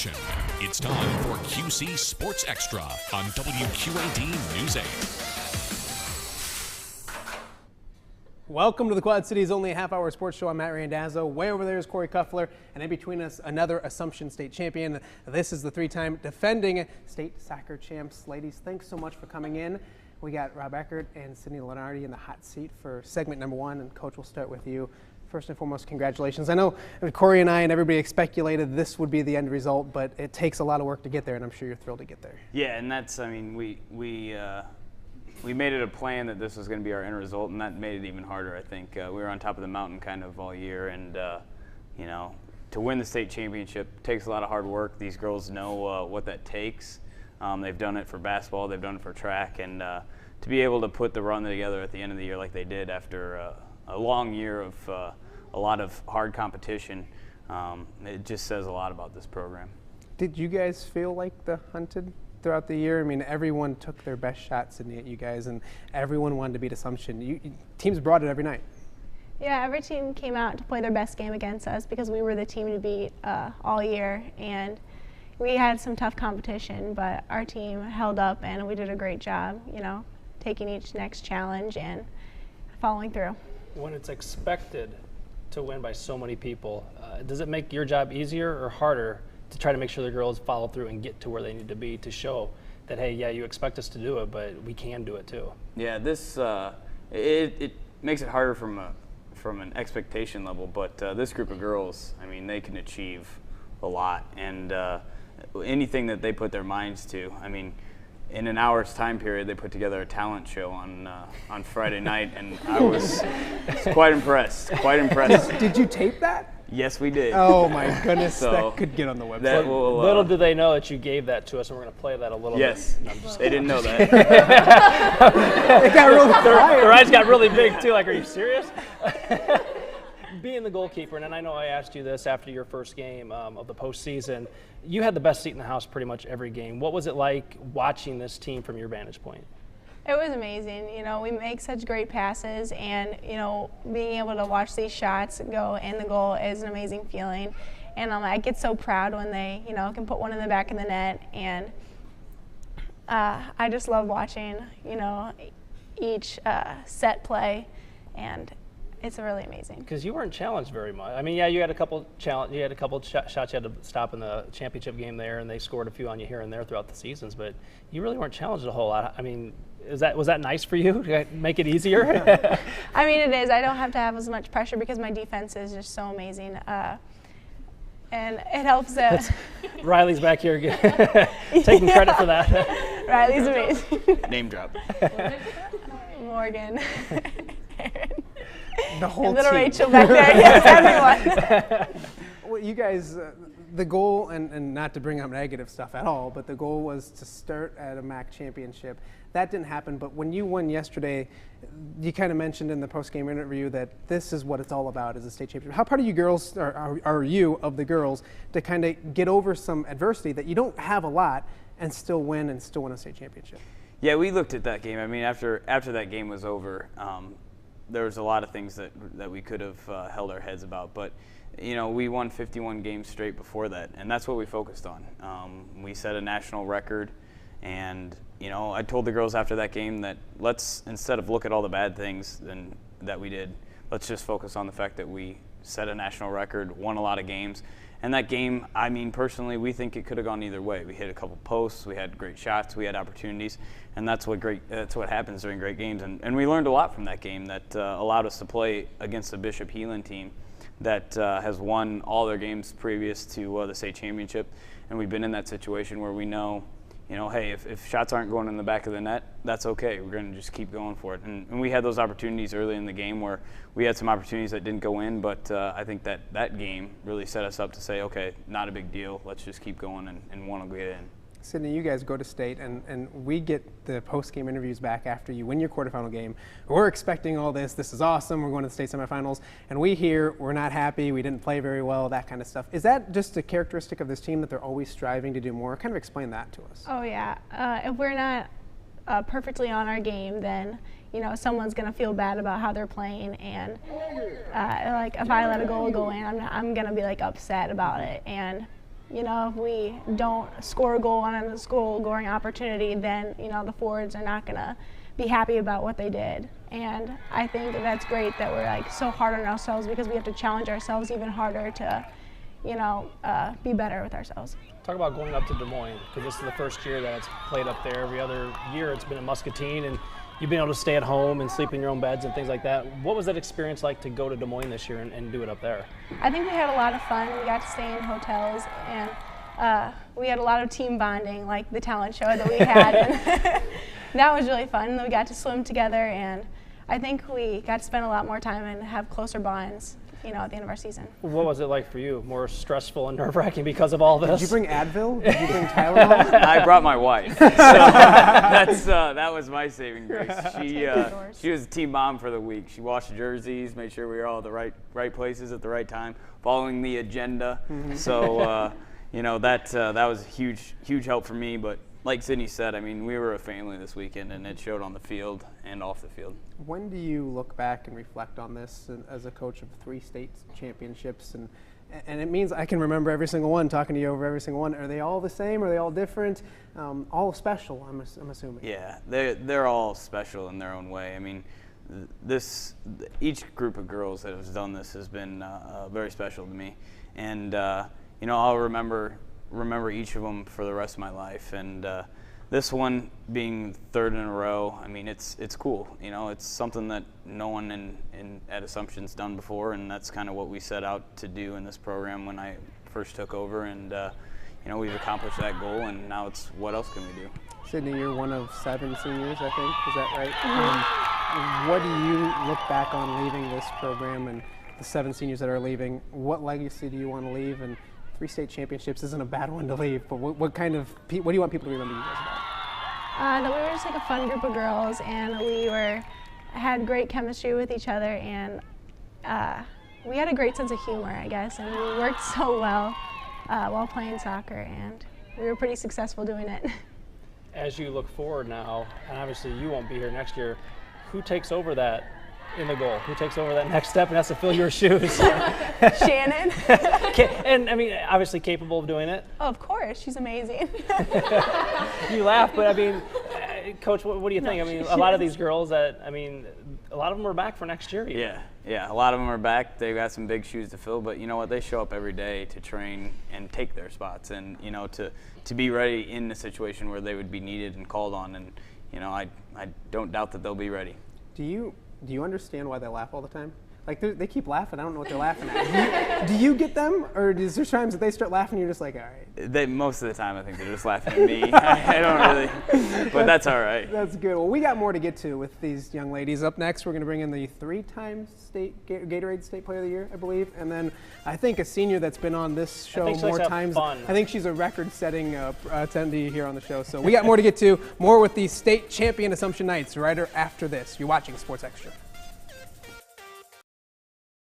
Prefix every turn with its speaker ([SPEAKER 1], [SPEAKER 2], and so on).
[SPEAKER 1] action. It's time for QC Sports Extra on WQAD News 8.
[SPEAKER 2] Welcome to the Quad City's only half-hour sports show. I'm Matt Randazzo. Way over there is Corey Kuffler, and in between us, another Assumption State champion. This is the three-time defending state soccer champs. Ladies, thanks so much for coming in. We got Rob Eckert and Sydney Lenardi in the hot seat for segment number one, and Coach, we'll start with you. First and foremost, congratulations. I know Corey and I and everybody speculated this would be the end result, but it takes a lot of work to get there, and I'm sure you're thrilled to get there.
[SPEAKER 3] Yeah, and that's, I mean, we made it a plan that this was going to be our end result, and that made it even harder, I think. We were on top of the mountain kind of all year, and, you know, to win the state championship takes a lot of hard work. These girls know what that takes. They've done it for basketball, they've done it for track, and to be able to put the run together at the end of the year like they did after a long year of a lot of hard competition, it just says a lot about this program.
[SPEAKER 2] Did you guys feel like the hunted throughout the year? I mean, everyone took their best shots at you guys, and everyone wanted to beat Assumption. Teams brought it every night.
[SPEAKER 4] Yeah, every team came out to play their best game against us because we were the team to beat all year, and we had some tough competition, but our team held up and we did a great job, you know, taking each next challenge and following through.
[SPEAKER 5] When it's expected to win by so many people, does it make your job easier or harder to try to make sure the girls follow through and get to where they need to be to show that, hey, yeah, you expect us to do it, but we can do it too?
[SPEAKER 3] Yeah, this it makes it harder from an expectation level, but this group of girls, I mean, they can achieve a lot, and anything that they put their minds to. I mean, in an hour's time period, they put together a talent show on Friday night, and I was quite impressed.
[SPEAKER 2] Did you tape that?
[SPEAKER 3] Yes, we did.
[SPEAKER 2] Oh my goodness,
[SPEAKER 3] So
[SPEAKER 2] that could get on the website.
[SPEAKER 5] Little do they know that you gave that to us, and we're going to play that a little bit.
[SPEAKER 3] Yes, they didn't know that.
[SPEAKER 2] It got really quiet.
[SPEAKER 5] Their eyes got really big too, like, are you serious? Being the goalkeeper, and I know I asked you this after your first game of the postseason, you had the best seat in the house pretty much every game. What was it like watching this team from your vantage point?
[SPEAKER 4] It was amazing. You know, we make such great passes, and, you know, being able to watch these shots go in the goal is an amazing feeling. And I get so proud when they, you know, can put one in the back of the net, and I just love watching, you know, each set play, and it's really amazing.
[SPEAKER 5] Because you weren't challenged very much. I mean, yeah, you had a couple shots you had to stop in the championship game there, and they scored a few on you here and there throughout the seasons, but you really weren't challenged a whole lot. I mean, was that nice for you to make it easier?
[SPEAKER 4] I mean, it is. I don't have to have as much pressure because my defense is just so amazing. And it helps that
[SPEAKER 5] Riley's back here taking credit for that.
[SPEAKER 4] Riley's amazing.
[SPEAKER 3] Name drop.
[SPEAKER 4] Morgan.
[SPEAKER 2] The whole
[SPEAKER 4] and little
[SPEAKER 2] team.
[SPEAKER 4] Rachel back there. Yes, everyone.
[SPEAKER 2] Well, you guys, the goal, and not to bring up negative stuff at all, but the goal was to start at a MAC championship. That didn't happen, but when you won yesterday, you kind of mentioned in the post-game interview that this is what it's all about, is a state championship. How proud of you girls, are you of the girls, to kind of get over some adversity that you don't have a lot and still win a state championship?
[SPEAKER 3] Yeah, we looked at that game. I mean, after that game was over, there was a lot of things that we could have held our heads about, but you know, we won 51 games straight before that, and that's what we focused on. We set a national record, and you know, I told the girls after that game that let's, instead of look at all the bad things that we did, let's just focus on the fact that we set a national record, won a lot of games. And that game, I mean, personally, we think it could have gone either way. We hit a couple posts, we had great shots, we had opportunities, and that's what happens during great games. And we learned a lot from that game that allowed us to play against the Bishop Heelan team that has won all their games previous to the state championship. And we've been in that situation where we know, you know, hey, if shots aren't going in the back of the net, that's okay. We're going to just keep going for it. And we had those opportunities early in the game where we had some opportunities that didn't go in, but I think that game really set us up to say, okay, not a big deal. Let's just keep going and one will get in.
[SPEAKER 2] Sydney, you guys go to state, and we get the post-game interviews back after you win your quarterfinal game. We're expecting all this. This is awesome. We're going to the state semifinals. And we hear we're not happy. We didn't play very well, that kind of stuff. Is that just a characteristic of this team that they're always striving to do more? Kind of explain that to us.
[SPEAKER 4] Oh, yeah. If we're not perfectly on our game, then, you know, someone's going to feel bad about how they're playing. And, like, if I let a goal go in, I'm going to be, like, upset about it. And you know, if we don't score a goal on a goal-scoring opportunity, then, you know, the forwards are not going to be happy about what they did. And I think that's great that we're like so hard on ourselves, because we have to challenge ourselves even harder to, you know, be better with ourselves.
[SPEAKER 5] Talk about going up to Des Moines, because this is the first year that it's played up there. Every other year it's been in Muscatine, and you've been able to stay at home and sleep in your own beds and things like that. What was that experience like to go to Des Moines this year and do it up there?
[SPEAKER 4] I think we had a lot of fun. We got to stay in hotels, and we had a lot of team bonding, like the talent show that we had. And that was really fun. We got to swim together, and I think we got to spend a lot more time and have closer bonds, you know, at the end of our season.
[SPEAKER 5] What was it like for you? More stressful and nerve-wracking because of all this?
[SPEAKER 2] Did you bring Advil? Did you bring Tylenol?
[SPEAKER 3] I brought my wife. So that was my saving grace. She was a team mom for the week. She washed the jerseys, made sure we were all at the right places at the right time, following the agenda. So you know, that was a huge help for me. But like Sydney said, I mean, we were a family this weekend, and it showed on the field and off the field.
[SPEAKER 2] When do you look back and reflect on this as a coach of 3 state championships? And it means I can remember every single one, talking to you over every single one. Are they all the same? Are they all different? All special, I'm assuming.
[SPEAKER 3] Yeah, they're all special in their own way. I mean, each group of girls that has done this has been very special to me. And, you know, I'll remember each of them for the rest of my life. And this one being 3rd in a row, I mean, it's cool. You know, it's something that no one at Assumption's done before, and that's kind of what we set out to do in this program when I first took over. And you know, we've accomplished that goal, and now it's what else can we do?
[SPEAKER 2] Sydney, you're one of 7 seniors, I think. Is that right? What do you look back on leaving this program and the 7 seniors that are leaving? What legacy do you want to leave? And 3 state championships isn't a bad one to leave, but what do you want people to remember you guys about?
[SPEAKER 4] That we were just like a fun group of girls, and we had great chemistry with each other, and we had a great sense of humor, I guess, and we worked so well while playing soccer, and we were pretty successful doing it.
[SPEAKER 5] As you look forward now, and obviously you won't be here next year, who takes over that in the goal? Who takes over that next step and has to fill your shoes?
[SPEAKER 4] Shannon.
[SPEAKER 5] And I mean, obviously capable of doing it.
[SPEAKER 4] Oh, of course, she's amazing.
[SPEAKER 5] You laugh, but I mean, Coach, what do you think? I mean, a lot of these girls a lot of them are back for next year. Even.
[SPEAKER 3] Yeah, a lot of them are back. They've got some big shoes to fill, but you know what? They show up every day to train and take their spots, and you know, to be ready in the situation where they would be needed and called on, and you know, I don't doubt that they'll be ready.
[SPEAKER 2] Do you understand why they laugh all the time? Like, they keep laughing. I don't know what they're laughing at. Do you get them? Or is there times that they start laughing and you're just like, all right?
[SPEAKER 3] Most of the time, I think they're just laughing at me. I don't really, but that's all right.
[SPEAKER 2] That's good. Well, we got more to get to with these young ladies. Up next, we're going to bring in the 3-time Gatorade State Player of the Year, I believe. And then I think a senior that's been on this show more times. I think she's a record-setting attendee here on the show. So we got more to get to. More with the state champion Assumption Knights right after this. You're watching Sports Extra.